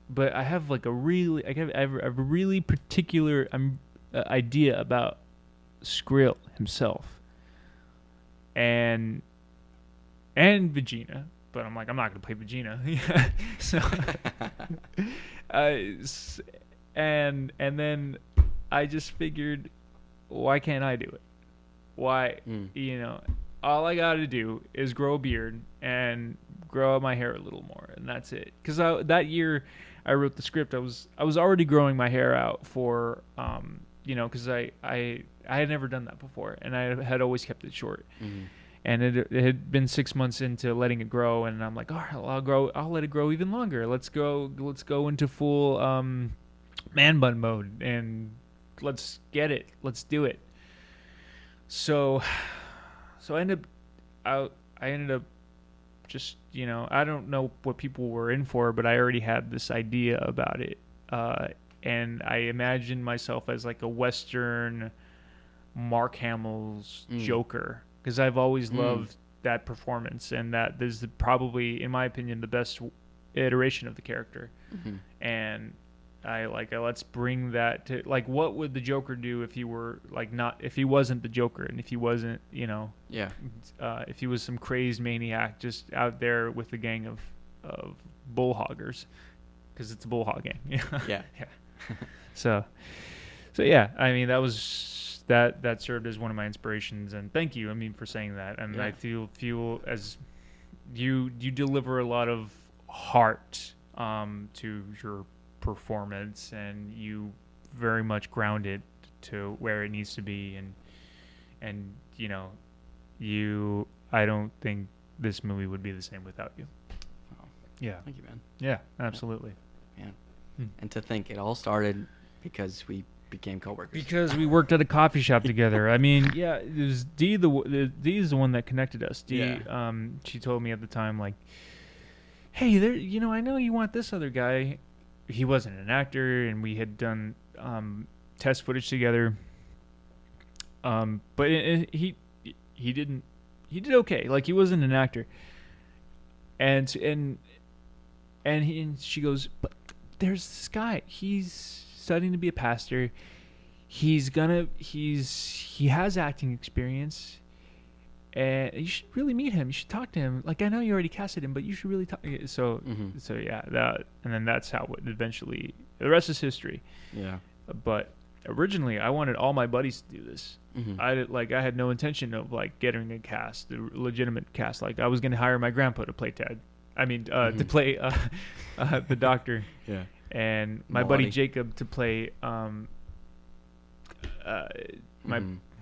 [SPEAKER 1] but I have like a really particular idea about Skrill himself and Vegeta, but I'm like, I'm not gonna play Vegeta. So and then I just figured, why can't I do it? Why, all I got to do is grow a beard and grow out my hair a little more, and that's it. Because that year I wrote the script, I was already growing my hair out for because I had never done that before, and I had always kept it short.
[SPEAKER 2] Mm-hmm.
[SPEAKER 1] And it had been 6 months into letting it grow, and I'm like, all right, I'll let it grow even longer. Let's go into full man bun mode, and let's get it. Let's do it. So I ended up I ended up just I don't know what people were in for, but I already had this idea about it, and I imagined myself as like a Western Mark Hamill's Joker, because I've always loved that performance, and that is probably, in my opinion, the best iteration of the character.
[SPEAKER 2] Mm-hmm.
[SPEAKER 1] And let's bring that to, like, what would the Joker do if he were like not, if he wasn't the Joker, and if he wasn't if he was some crazed maniac just out there with a gang of bull hoggers, because it's a bull hogging.
[SPEAKER 2] Yeah.
[SPEAKER 1] So yeah, I mean, that served as one of my inspirations, and thank you, I mean, for saying that. And I feel as you deliver a lot of heart to your performance, and you very much ground it to where it needs to be, and I don't think this movie would be the same without you.
[SPEAKER 2] Oh,
[SPEAKER 1] Yeah.
[SPEAKER 2] thank you, man.
[SPEAKER 1] Yeah, absolutely.
[SPEAKER 2] Man. And to think it all started because we became coworkers.
[SPEAKER 1] Because we worked at a coffee shop together. I mean, yeah, it was Dee is the one that connected us. Dee, she told me at the time, like, hey, I know you want this other guy. He wasn't an actor, and we had done test footage together. But he did okay. Like, he wasn't an actor. And she goes, but there's this guy. He's studying to be a pastor. He has acting experience, and you should really meet him. You should talk to him. Like, I know you already casted him, but you should really talk. So yeah, and then that's how it eventually. The rest is history.
[SPEAKER 2] Yeah.
[SPEAKER 1] But originally, I wanted all my buddies to do this.
[SPEAKER 2] Mm-hmm.
[SPEAKER 1] I had no intention of like getting a cast, a legitimate cast. Like, I was going to hire my grandpa to play Ted. I mean, to play the doctor.
[SPEAKER 2] Yeah.
[SPEAKER 1] And my buddy Jacob to play my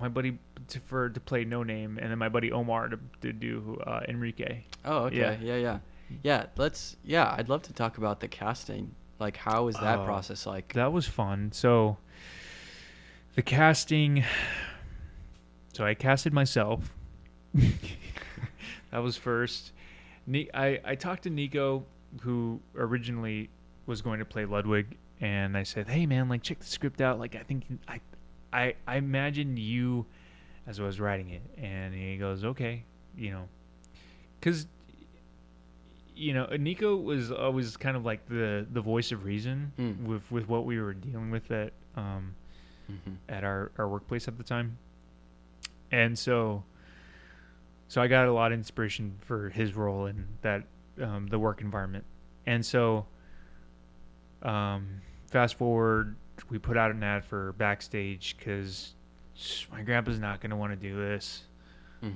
[SPEAKER 1] buddy to play No Name, and then my buddy Omar to do Enrique.
[SPEAKER 2] Oh, okay. Yeah. I'd love to talk about the casting. Like, how was that process like?
[SPEAKER 1] That was fun. So the casting. So I casted myself. That was first. I talked to Nico, who originally was going to play Ludwig, and I said, hey man, like, check the script out. Like, I think I imagine you as I was writing it. And he goes, okay, because Nico was always kind of like the voice of reason with what we were dealing with at our workplace at the time. And so I got a lot of inspiration for his role in that the work environment. And so fast forward, we put out an ad for Backstage, because my grandpa's not going to want to do this.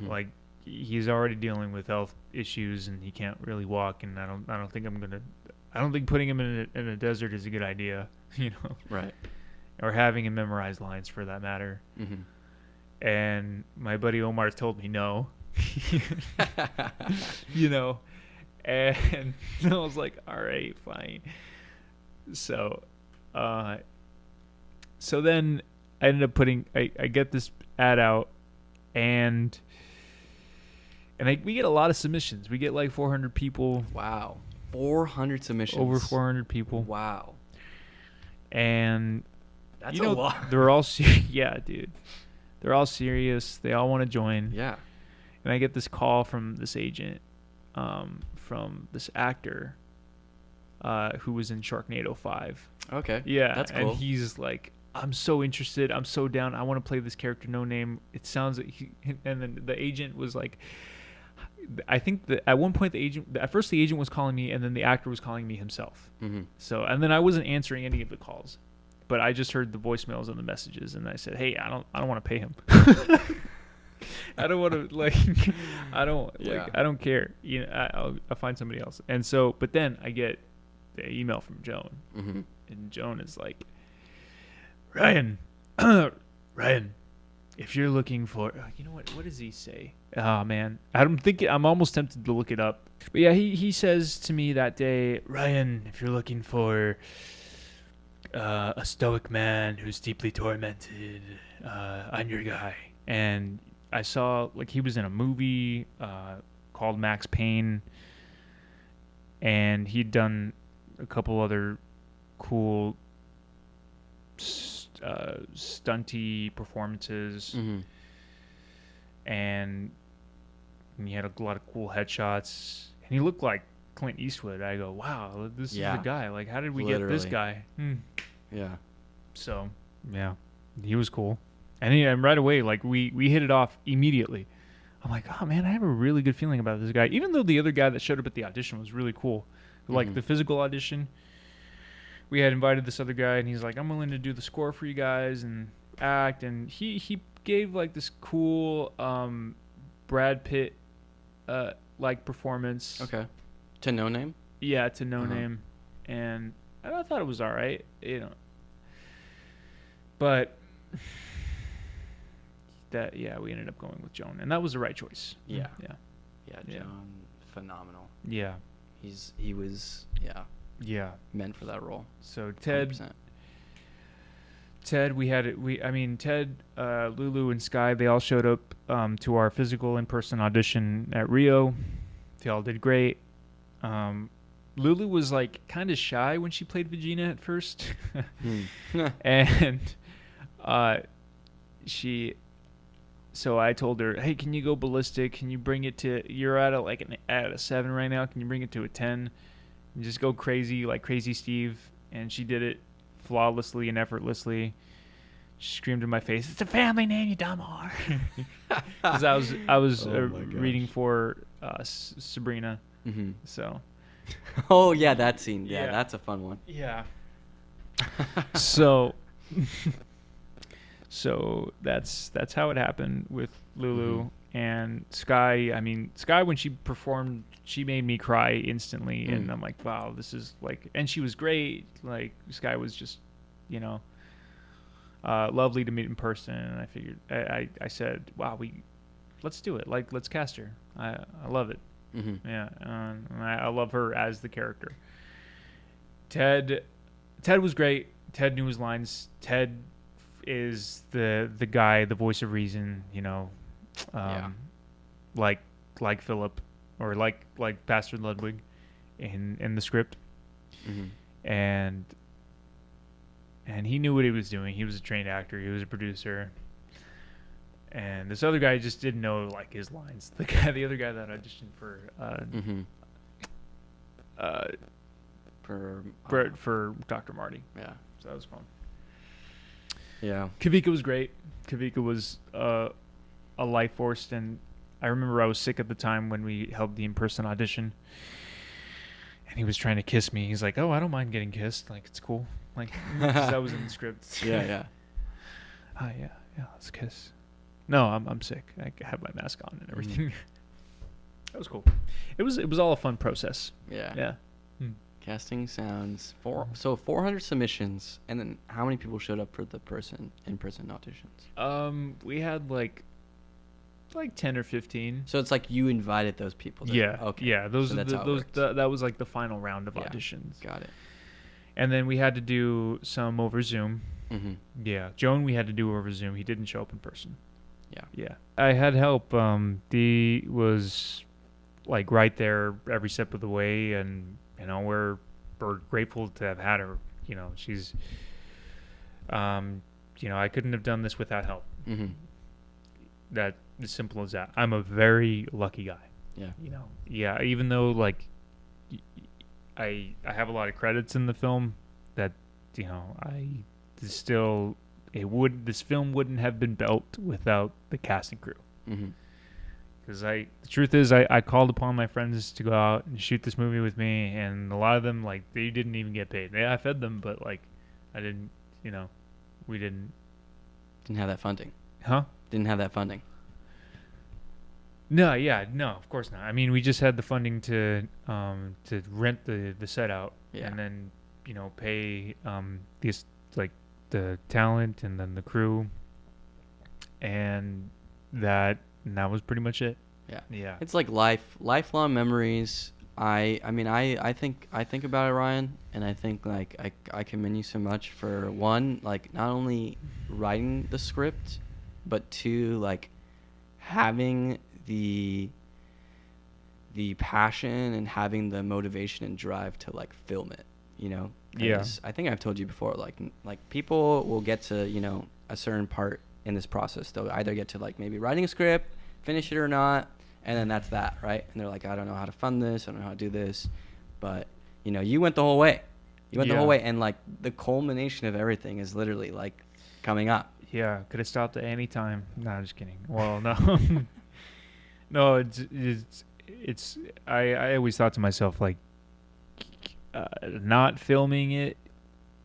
[SPEAKER 1] Like, he's already dealing with health issues, and he can't really walk, and I don't think putting him in a desert is a good idea,
[SPEAKER 2] Right.
[SPEAKER 1] Or having him memorize lines, for that matter. And my buddy Omar told me no. And I was like, all right, fine. So then I ended up I get this ad out, and we get a lot of submissions. We get like 400 people.
[SPEAKER 2] Wow. 400 submissions.
[SPEAKER 1] Over 400 people.
[SPEAKER 2] Wow.
[SPEAKER 1] And
[SPEAKER 2] that's a lot.
[SPEAKER 1] They're all yeah, dude. They're all serious. They all want to join.
[SPEAKER 2] Yeah.
[SPEAKER 1] And I get this call from this agent, from this actor, who was in Sharknado 5.
[SPEAKER 2] Okay.
[SPEAKER 1] Yeah.
[SPEAKER 2] That's cool.
[SPEAKER 1] And he's like, I'm so interested. I'm so down. I want to play this character, No Name. It sounds like and then the agent was like, I think that at one point at first the agent was calling me, and then the actor was calling me himself. So, and then I wasn't answering any of the calls, but I just heard the voicemails and the messages, and I said, hey, I don't want to pay him. I don't want to like. I don't
[SPEAKER 2] Yeah.
[SPEAKER 1] like. I don't care. I'll find somebody else. And so, but then I get the email from Joan,
[SPEAKER 2] Mm-hmm.
[SPEAKER 1] and Joan is like, Ryan, Ryan, if you're looking for, you know what does he say? Oh man, I'm almost tempted to look it up. But yeah, he says to me that day, Ryan, if you're looking for a stoic man who's deeply tormented, I'm your guy. And I saw like he was in a movie called Max Payne, and he'd done a couple other cool stunty performances,
[SPEAKER 2] Mm-hmm.
[SPEAKER 1] and he had a lot of cool headshots, and he looked like Clint Eastwood. I go, wow, this is the guy. Like, how did we get this
[SPEAKER 2] Literally.
[SPEAKER 1] guy?
[SPEAKER 2] Yeah.
[SPEAKER 1] So, yeah, he was cool, and right away, like we hit it off immediately. I'm like, oh man, I have a really good feeling about this guy, even though the other guy that showed up at the audition was really cool, like
[SPEAKER 2] Mhm.
[SPEAKER 1] the physical audition. We had invited this other guy, and he's like, I'm willing to do the score for you guys and act, and he gave like this cool Brad Pitt like performance.
[SPEAKER 2] Okay. To No Name?
[SPEAKER 1] Yeah, to No
[SPEAKER 2] Uh-huh.
[SPEAKER 1] Name, and I thought it was all right, but that we ended up going with Joan, and that was the right choice.
[SPEAKER 2] Yeah.
[SPEAKER 1] Yeah.
[SPEAKER 2] Yeah,
[SPEAKER 1] Yeah.
[SPEAKER 2] John, phenomenal.
[SPEAKER 1] Yeah.
[SPEAKER 2] He was
[SPEAKER 1] Yeah.
[SPEAKER 2] meant for that role.
[SPEAKER 1] So
[SPEAKER 2] 100%.
[SPEAKER 1] Ted, Ted, Lulu, and Sky, they all showed up to our physical in-person audition at Rio. They all did great. Lulu was like kind of shy when she played Vegina at first, and so I told her, hey, can you go ballistic? Can you bring it to? You're at a 7 right now. Can you bring it to a 10? And just go crazy like Crazy Steve. And she did it flawlessly and effortlessly. She screamed in my face, "It's a family name, you dumb whore!" Because I was
[SPEAKER 2] Oh my gosh.
[SPEAKER 1] reading for Sabrina.
[SPEAKER 2] Mm-hmm.
[SPEAKER 1] So
[SPEAKER 2] Oh yeah, that scene. Yeah,
[SPEAKER 1] Yeah.
[SPEAKER 2] that's a fun one.
[SPEAKER 1] yeah. So so that's how it happened with Lulu. And Sky. I mean, Sky, when she performed, she made me cry instantly, and I'm like, wow, this is like, and she was great. Like, Sky was just, lovely to meet in person. And I figured, I said, wow, let's do it. Like, let's cast her. I love it.
[SPEAKER 2] Mm-hmm.
[SPEAKER 1] Yeah, and I love her as the character. Ted was great. Ted knew his lines. Ted is the guy, the voice of reason. Like Philip, or like Pastor Ludwig, in the script,
[SPEAKER 2] Mm-hmm.
[SPEAKER 1] and he knew what he was doing. He was a trained actor. He was a producer. And this other guy just didn't know like his lines. The other guy that auditioned for
[SPEAKER 2] Mm-hmm.
[SPEAKER 1] for Dr. Marty.
[SPEAKER 2] Yeah.
[SPEAKER 1] So that was fun.
[SPEAKER 2] Yeah.
[SPEAKER 1] Kavika was great. Kavika was a life force, and I remember I was sick at the time when we held the in-person audition, and he was trying to kiss me. He's like, "Oh, I don't mind getting kissed. Like, it's cool." Like, 'cause that was in the script.
[SPEAKER 2] Yeah, yeah.
[SPEAKER 1] Yeah, let's kiss. No, I'm sick. I have my mask on and everything. That was cool. It was all a fun process.
[SPEAKER 2] Yeah.
[SPEAKER 1] Yeah.
[SPEAKER 2] Casting sounds 400 submissions, and then how many people showed up for the in-person auditions?
[SPEAKER 1] We had like 10 or 15.
[SPEAKER 2] So it's like you invited those people.
[SPEAKER 1] Yeah.
[SPEAKER 2] Okay.
[SPEAKER 1] Yeah. Those
[SPEAKER 2] So
[SPEAKER 1] are
[SPEAKER 2] that's how it works.
[SPEAKER 1] that was like the final round of
[SPEAKER 2] Yeah.
[SPEAKER 1] auditions.
[SPEAKER 2] Got it.
[SPEAKER 1] And then we had to do some over Zoom.
[SPEAKER 2] Mm-hmm.
[SPEAKER 1] Yeah. Joan, we had to do over Zoom. He didn't show up in person.
[SPEAKER 2] Yeah.
[SPEAKER 1] Yeah. I had help. Dee was like right there every step of the way, and we're grateful to have had her. She's I couldn't have done this without help.
[SPEAKER 2] Mm-hmm.
[SPEAKER 1] That as simple as that. I'm a very lucky guy.
[SPEAKER 2] Yeah.
[SPEAKER 1] Yeah, even though like I have a lot of credits in the film, that this film wouldn't have been built without the casting crew.
[SPEAKER 2] Mm-hmm.
[SPEAKER 1] Because the truth is, I called upon my friends to go out and shoot this movie with me, and a lot of them, like, they didn't even get paid. I fed them, but like, I didn't, we didn't.
[SPEAKER 2] Didn't have that funding.
[SPEAKER 1] Huh?
[SPEAKER 2] Didn't have that funding.
[SPEAKER 1] No, yeah, no, of course not. I mean, we just had the funding to rent the set out,
[SPEAKER 2] Yeah.
[SPEAKER 1] and then pay these like the talent and then the crew, and that was pretty much it.
[SPEAKER 2] Yeah.
[SPEAKER 1] Yeah.
[SPEAKER 2] It's like lifelong memories. I think about it, Ryan, and I think like I commend you so much for one, like not only writing the script, but two, like having the passion and having the motivation and drive to like film it, you know?
[SPEAKER 1] Yeah.
[SPEAKER 2] 'Cause I think I've told you before, like people will get to, a certain part in this process. They'll either get to like maybe writing a script, finish it or not, and then that's that, right? And they're like, I don't know how to fund this, I don't know how to do this. But, you went the whole way. You went the whole
[SPEAKER 1] Yeah.
[SPEAKER 2] way, and like the culmination of everything is literally like coming up.
[SPEAKER 1] Yeah, could have stopped at any time. No, I'm just kidding. Well, no, no. It's. I always thought to myself like, not filming it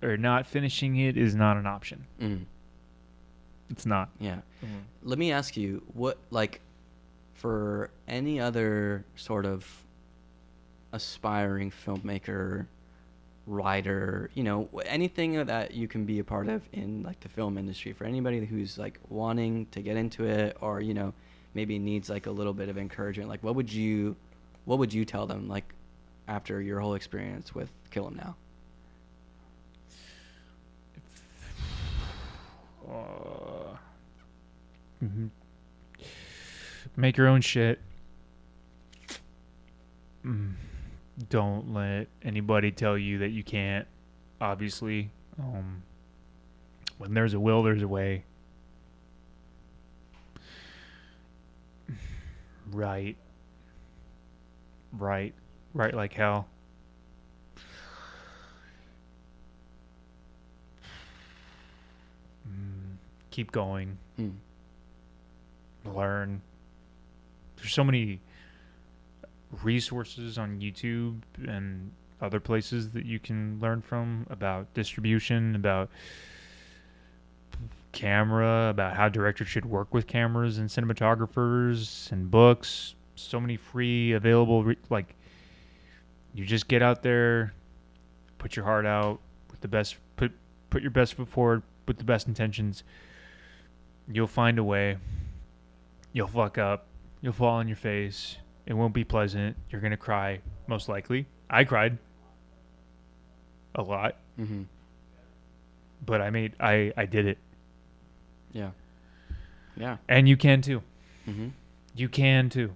[SPEAKER 1] or not finishing it is not an option.
[SPEAKER 2] Mm.
[SPEAKER 1] It's not.
[SPEAKER 2] Yeah. Let me ask you, what, like, for any other sort of aspiring filmmaker, writer, anything that you can be a part of in like the film industry, for anybody who's like wanting to get into it, or maybe needs like a little bit of encouragement, like what would you tell them, like after your whole experience with Kill 'Em Now?
[SPEAKER 1] Mhm. Make your own shit. Don't let anybody tell you that you can't. Obviously, when there's a will, there's a way. Right. Right like hell. Keep going.
[SPEAKER 2] Mm.
[SPEAKER 1] Learn. There's so many resources on YouTube and other places that you can learn from about distribution, about camera, about how directors should work with cameras and cinematographers and books. So many free available like you just get out there, put your heart out with the best, put your best foot forward with the best intentions. You'll find a way. You'll fuck up. You'll fall on your face. It won't be pleasant. You're going to cry, most likely. I cried a lot.
[SPEAKER 2] Mm-hmm.
[SPEAKER 1] But I did it.
[SPEAKER 2] Yeah. Yeah.
[SPEAKER 1] And you can too.
[SPEAKER 2] Mm-hmm.
[SPEAKER 1] You can too.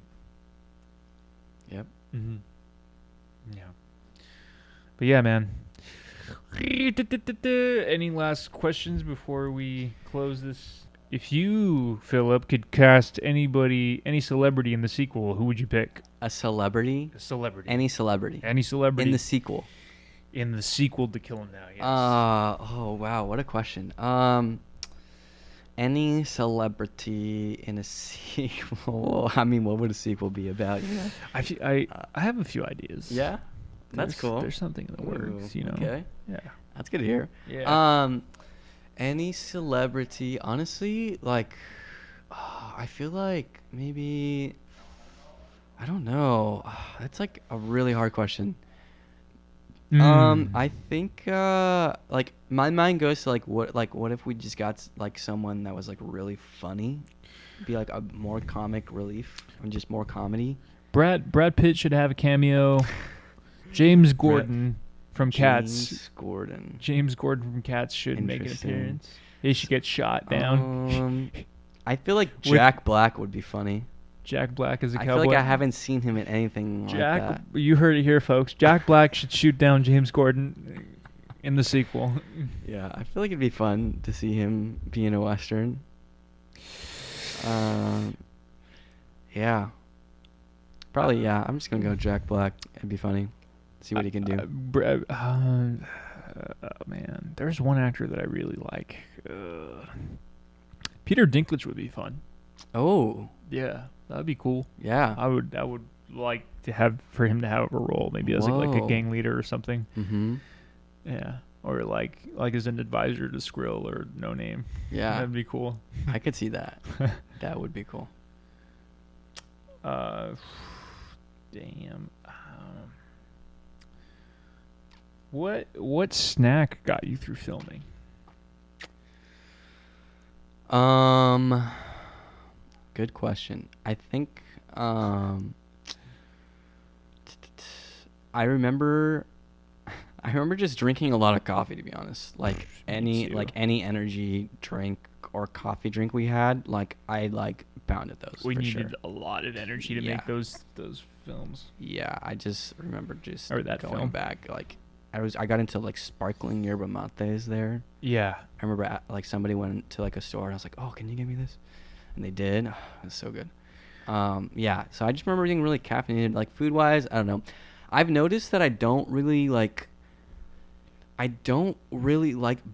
[SPEAKER 2] Yep.
[SPEAKER 1] Mm-hmm. Yeah. But yeah, man. Any last questions before we close this? If you, Philip, could cast any celebrity in the sequel, who would you pick?
[SPEAKER 2] A celebrity?
[SPEAKER 1] A celebrity.
[SPEAKER 2] Any celebrity.
[SPEAKER 1] Any celebrity.
[SPEAKER 2] In the sequel.
[SPEAKER 1] In the sequel to Kill 'Em Now, yes.
[SPEAKER 2] Oh, wow. What a question. Any celebrity in a sequel. I mean, what would a sequel be about?
[SPEAKER 1] I have a few ideas.
[SPEAKER 2] Yeah? That's cool.
[SPEAKER 1] There's something in the works,
[SPEAKER 2] Okay.
[SPEAKER 1] Yeah.
[SPEAKER 2] That's good to hear.
[SPEAKER 1] Yeah.
[SPEAKER 2] Any celebrity, honestly, like, I feel like maybe, I don't know. That's like a really hard question. I think, like, my mind goes to what if we just got like someone that was like really funny, be like a more comic relief and just more comedy.
[SPEAKER 1] Brad Pitt should have a cameo. James Gordon from Cats. James Gordon from Cats should make an
[SPEAKER 2] Interesting.
[SPEAKER 1] appearance. He should get shot down.
[SPEAKER 2] I feel like Jack Black would be funny.
[SPEAKER 1] Jack Black is a
[SPEAKER 2] I
[SPEAKER 1] cowboy.
[SPEAKER 2] feel like I haven't seen him in anything like that.
[SPEAKER 1] You heard it here, folks. Jack Black should shoot down James Gordon in the sequel.
[SPEAKER 2] Yeah, I feel like it'd be fun to see him be in a Western. Yeah. Probably, yeah. I'm just going to go Jack Black. It'd be funny. See what he can do.
[SPEAKER 1] Oh, man. There's one actor that I really like. Peter Dinklage would be fun.
[SPEAKER 2] Oh.
[SPEAKER 1] Yeah, that'd be cool.
[SPEAKER 2] Yeah.
[SPEAKER 1] I would like to have for him to have a role, maybe as like a
[SPEAKER 2] Whoa.
[SPEAKER 1] gang leader or something.
[SPEAKER 2] Mm-hmm.
[SPEAKER 1] Yeah, or like as an advisor to Skrill or No Name.
[SPEAKER 2] Yeah.
[SPEAKER 1] That'd be cool.
[SPEAKER 2] I could see that. That would be cool.
[SPEAKER 1] Uh, damn. What snack got you through filming?
[SPEAKER 2] Good question. I think I remember I remember just drinking a lot of coffee, to be honest. Like
[SPEAKER 1] too.
[SPEAKER 2] any energy drink or coffee drink we had, like I like pounded those
[SPEAKER 1] We
[SPEAKER 2] for
[SPEAKER 1] needed
[SPEAKER 2] sure.
[SPEAKER 1] a lot of energy to
[SPEAKER 2] Yeah.
[SPEAKER 1] make those films
[SPEAKER 2] Yeah, I just remember just
[SPEAKER 1] or that
[SPEAKER 2] going
[SPEAKER 1] film.
[SPEAKER 2] back. Like I got into like sparkling yerba mates there.
[SPEAKER 1] Yeah.
[SPEAKER 2] I remember like somebody went to like a store and I was like, "Oh, can you give me this?" And they did. It was so good. Yeah. So I just remember being really caffeinated. Like food wise, I don't know. I've noticed that I don't really like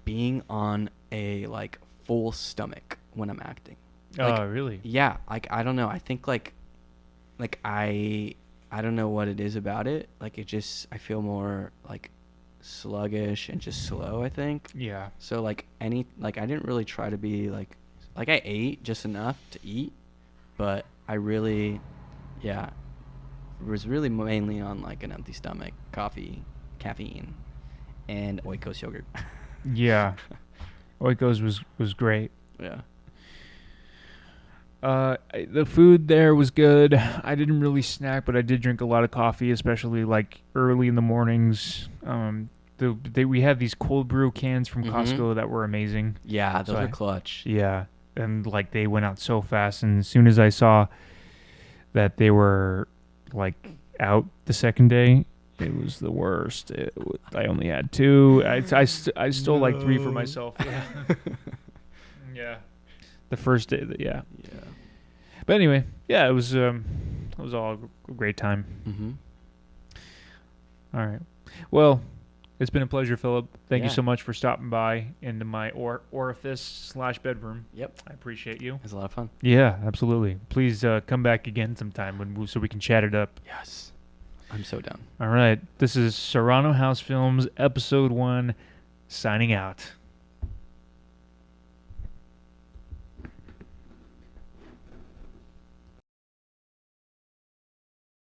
[SPEAKER 2] being on a like full stomach when I'm acting. Like,
[SPEAKER 1] Oh, really?
[SPEAKER 2] yeah, like I don't know. I think like I don't know what it is about it. Like it just I feel more like sluggish and just slow, I think.
[SPEAKER 1] Yeah.
[SPEAKER 2] So like I didn't really try to be like I ate just enough to eat, but I really yeah, was really mainly on like an empty stomach, coffee, caffeine, and Oikos yogurt.
[SPEAKER 1] Yeah. Oikos was great.
[SPEAKER 2] Yeah.
[SPEAKER 1] The food there was good. I didn't really snack, but I did drink a lot of coffee, especially like early in the mornings. We had these cold brew cans from
[SPEAKER 2] Mhm.
[SPEAKER 1] Costco that were amazing.
[SPEAKER 2] Yeah, those
[SPEAKER 1] So
[SPEAKER 2] are clutch.
[SPEAKER 1] Yeah, and like they went out so fast, and as soon as I saw that they were like out the second day, it was the worst. I only had two. I stole like three for myself. Yeah. Yeah. The first day, yeah.
[SPEAKER 2] Yeah.
[SPEAKER 1] But anyway, yeah, it was all a great time.
[SPEAKER 2] Mhm.
[SPEAKER 1] All right. Well, it's been a pleasure, Philip. Thank you
[SPEAKER 2] Yeah.
[SPEAKER 1] so much for stopping by into my orifice/bedroom.
[SPEAKER 2] Yep.
[SPEAKER 1] I appreciate you.
[SPEAKER 2] It was a lot of fun.
[SPEAKER 1] Yeah, absolutely. Please come back again sometime so we can chat it up.
[SPEAKER 2] Yes. I'm so down.
[SPEAKER 1] All right. This is Serrano House Films, Episode 1, signing out.